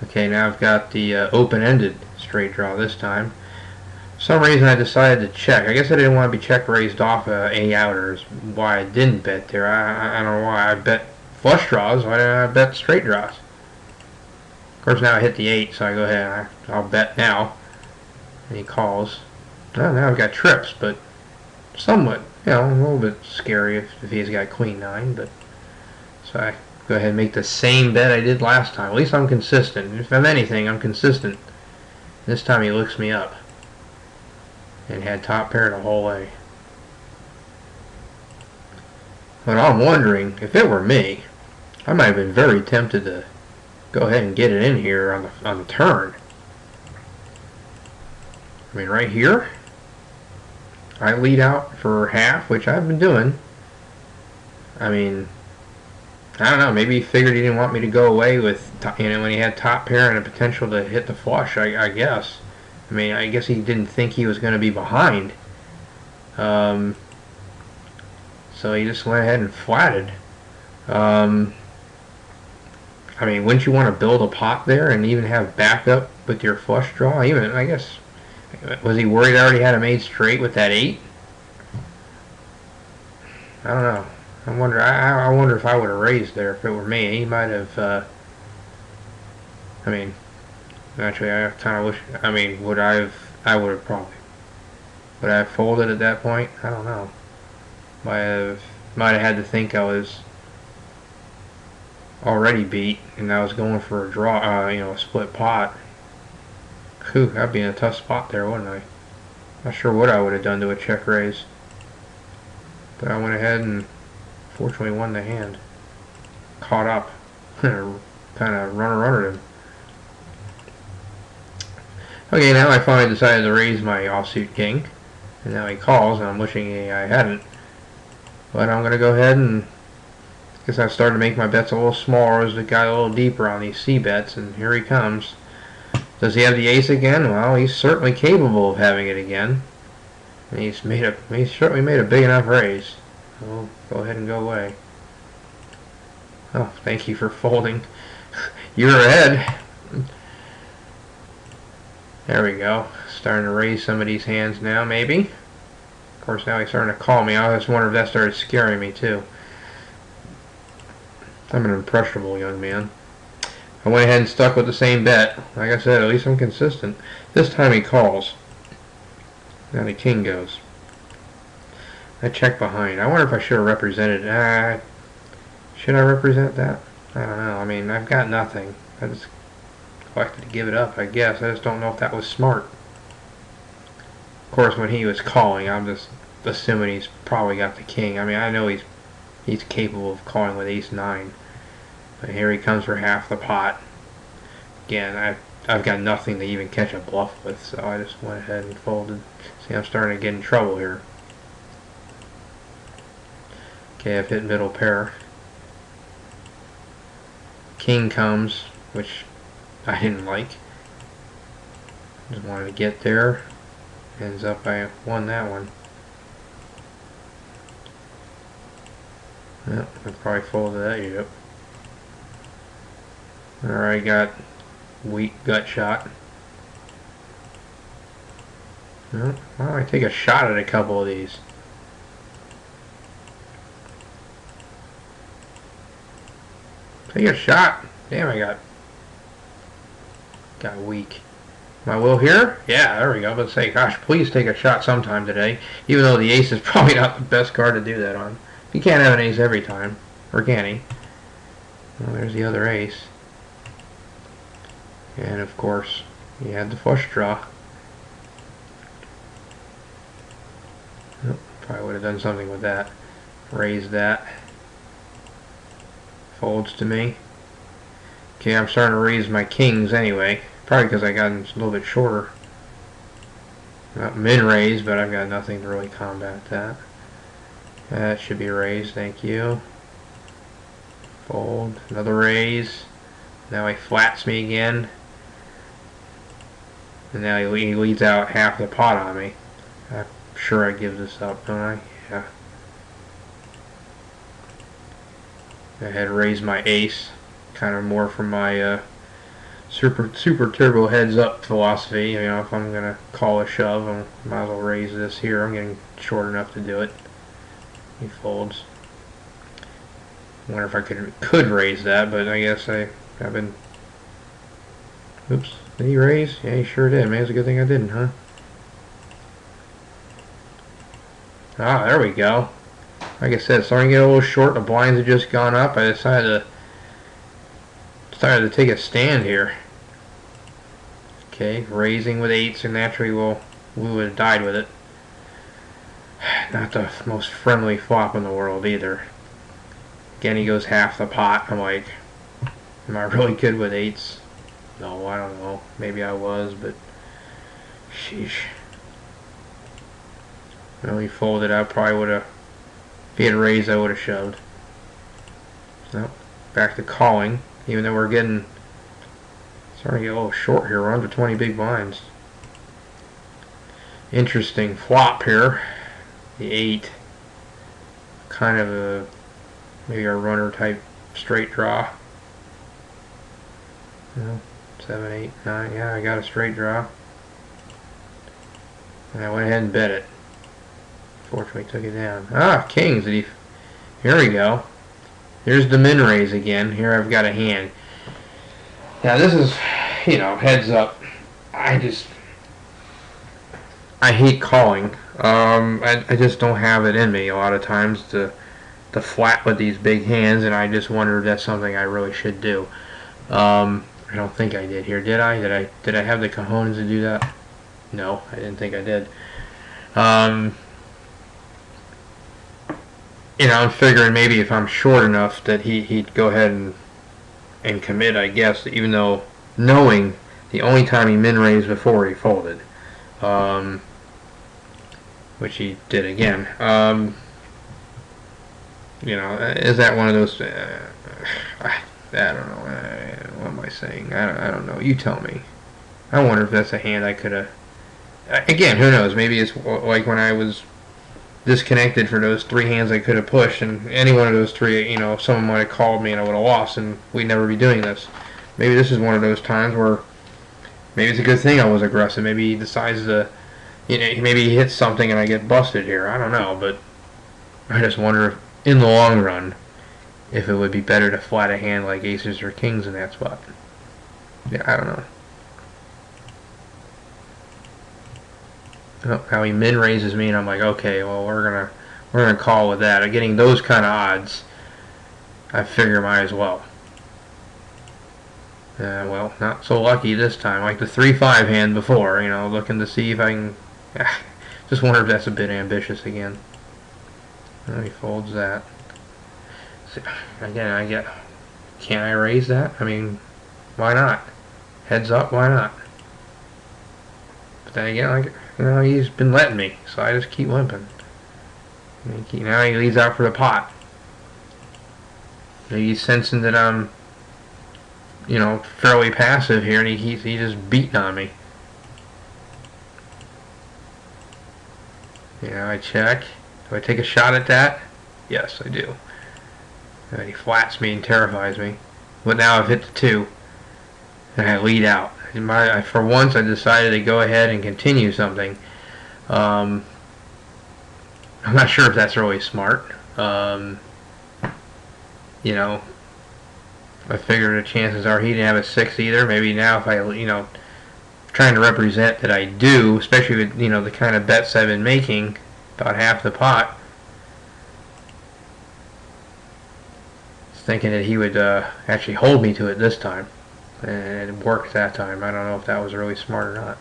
Okay, now I've got the open-ended straight draw this time. For some reason I decided to check. I guess I didn't want to be check raised off a outers. Why I didn't bet there. I don't know why. I bet flush draws. Why didn't I bet straight draws? Of course now I hit the 8, so I go ahead and I'll bet now. And he calls. Well, now I've got trips, but somewhat, a little bit scary if he's got queen 9, but so I go ahead and make the same bet I did last time. At least I'm consistent. If I'm anything, I'm consistent. This time he looks me up and had top pair the whole way. But I'm wondering, if it were me, I might have been very tempted to go ahead and get it in here on the turn. I mean, right here, I lead out for half, which I've been doing. I mean, I don't know, maybe he figured he didn't want me to go away with, when he had top pair and a potential to hit the flush, I guess. I mean, I guess he didn't think he was going to be behind. So he just went ahead and flatted. I mean, wouldn't you want to build a pot there and even have backup with your flush draw? Even, I guess, was he worried I already had a made straight with that 8? I don't know. I wonder if I would have raised there if it were me. He might have. I mean, actually, I kind of wish. I mean, would I have? I would have probably. Would I have folded at that point? I don't know. Might have had to think I was already beat and I was going for a draw. A split pot. Whew, that'd be in a tough spot there, wouldn't I? Not sure what I would have done to a check raise. But I went ahead and fortunately won the hand. Caught up. Kind of runner-runnered him. Okay, now I finally decided to raise my offsuit king. And now he calls, and I'm wishing I hadn't. But I'm going to go ahead and... I guess I've started to make my bets a little smaller as we got a little deeper on these C bets, and here he comes. Does he have the ace again? Well, he's certainly capable of having it again. And he's certainly made a big enough raise. We'll go ahead and go away. Oh, thank you for folding. You're ahead. There we go. Starting to raise some of these hands now, maybe. Of course, now he's starting to call me. I just wonder if that started scaring me, too. I'm an impressionable young man. I went ahead and stuck with the same bet. Like I said, at least I'm consistent. This time he calls. Now the king goes. I check behind. I wonder if I should have represented. Should I represent that? I don't know. I mean, I've got nothing. I just elected to give it up, I guess. I just don't know if that was smart. Of course, when he was calling, I'm just assuming he's probably got the king. I mean, I know he's capable of calling with ace-9. But here he comes for half the pot. Again, I've got nothing to even catch a bluff with, so I just went ahead and folded. See, I'm starting to get in trouble here. Okay, I've hit middle pair. King comes, which I didn't like. Just wanted to get there. Ends up I won that one. Yep, I probably folded that, yep. Alright, got weak gut shot. Well, why don't I take a shot at a couple of these? Take a shot. Damn, I got weak. My will here? Yeah, there we go. Let's say, gosh, please take a shot sometime today. Even though the ace is probably not the best card to do that on. You can't have an ace every time. Or can he? Well, there's the other ace. And of course, you had the flush draw. Oh, probably would have done something with that. Raise that. Folds to me. Okay, I'm starting to raise my kings anyway. Probably because I got a little bit shorter. Not min-raise, but I've got nothing to really combat that. That should be raised, thank you. Fold, another raise. Now he flats me again. And now he leads out half the pot on me. I'm sure I give this up, don't I? Yeah. I had to raise my ace. Kind of more from my super turbo heads up philosophy. You know, if I'm gonna call a shove, I might as well raise this here. I'm getting short enough to do it. He folds. I wonder if I could raise that, but I guess I've been. Oops, did he raise? Yeah, he sure did. Man, it's a good thing I didn't, huh? Ah, there we go. Like I said, starting to get a little short. The blinds have just gone up. I decided to take a stand here. Okay, raising with eights, and naturally we would have died with it. Not the most friendly flop in the world either. Again, he goes half the pot. I'm like, am I really good with eights? No, I don't know. Maybe I was, but sheesh. Well, he folded. I probably would have. If he had raised, I would have shoved. So, back to calling. Even though we're getting starting to get a little short here. We're under 20 big blinds. Interesting flop here. The 8. Kind of a maybe a runner type straight draw. No, 7, 8, 9. Yeah, I got a straight draw. And I went ahead and bet it. Fortunately took it down. Ah, kings. Here we go. Here's the min raise again. Here I've got a hand. Now this is, you know, heads up. I hate calling. I just don't have it in me a lot of times to flat with these big hands, and I just wonder if that's something I really should do. I don't think I did here. Did I? Did I have the cojones to do that? No, I didn't think I did. You know, I'm figuring maybe if I'm short enough that he'd go ahead and commit, I guess, even though knowing the only time he min raised before he folded, which he did again. You know, is that one of those? I don't know. What am I saying? I don't know. You tell me. I wonder if that's a hand I could have. Again, who knows? Maybe it's like when I was disconnected for those 3 hands I could have pushed, and any one of those 3, you know, someone might have called me and I would have lost, and we'd never be doing this. Maybe this is one of those times where maybe it's a good thing I was aggressive. Maybe he decides to, you know, maybe he hits something and I get busted here. I don't know, but I just wonder if, in the long run, if it would be better to flat a hand like aces or kings in that spot. Yeah, I don't know. Oh, how he min raises me, and I'm like, okay, well we're gonna call with that. Getting those kind of odds, I figure might as well. Well, not so lucky this time. Like the 3-5 hand before, you know, looking to see if I can. Just wonder if that's a bit ambitious again. Oh, he folds that. So, again, can I raise that? I mean, why not? Heads up, why not? But then again, like, you know, he's been letting me, so I just keep limping. Now he leads out for the pot. Maybe he's sensing that I'm, you know, fairly passive here, and he's just beating on me. Yeah, I check. Do I take a shot at that? Yes, I do. And he flats me and terrifies me. But now I've hit the 2, and I lead out. For once, I decided to go ahead and continue something. I'm not sure if that's really smart. You know, I figured the chances are he didn't have a 6 either. Maybe now if I, you know, trying to represent that I do, especially with, you know, the kind of bets I've been making, about half the pot. Thinking that he would actually hold me to it this time. And it worked that time. I don't know if that was really smart or not.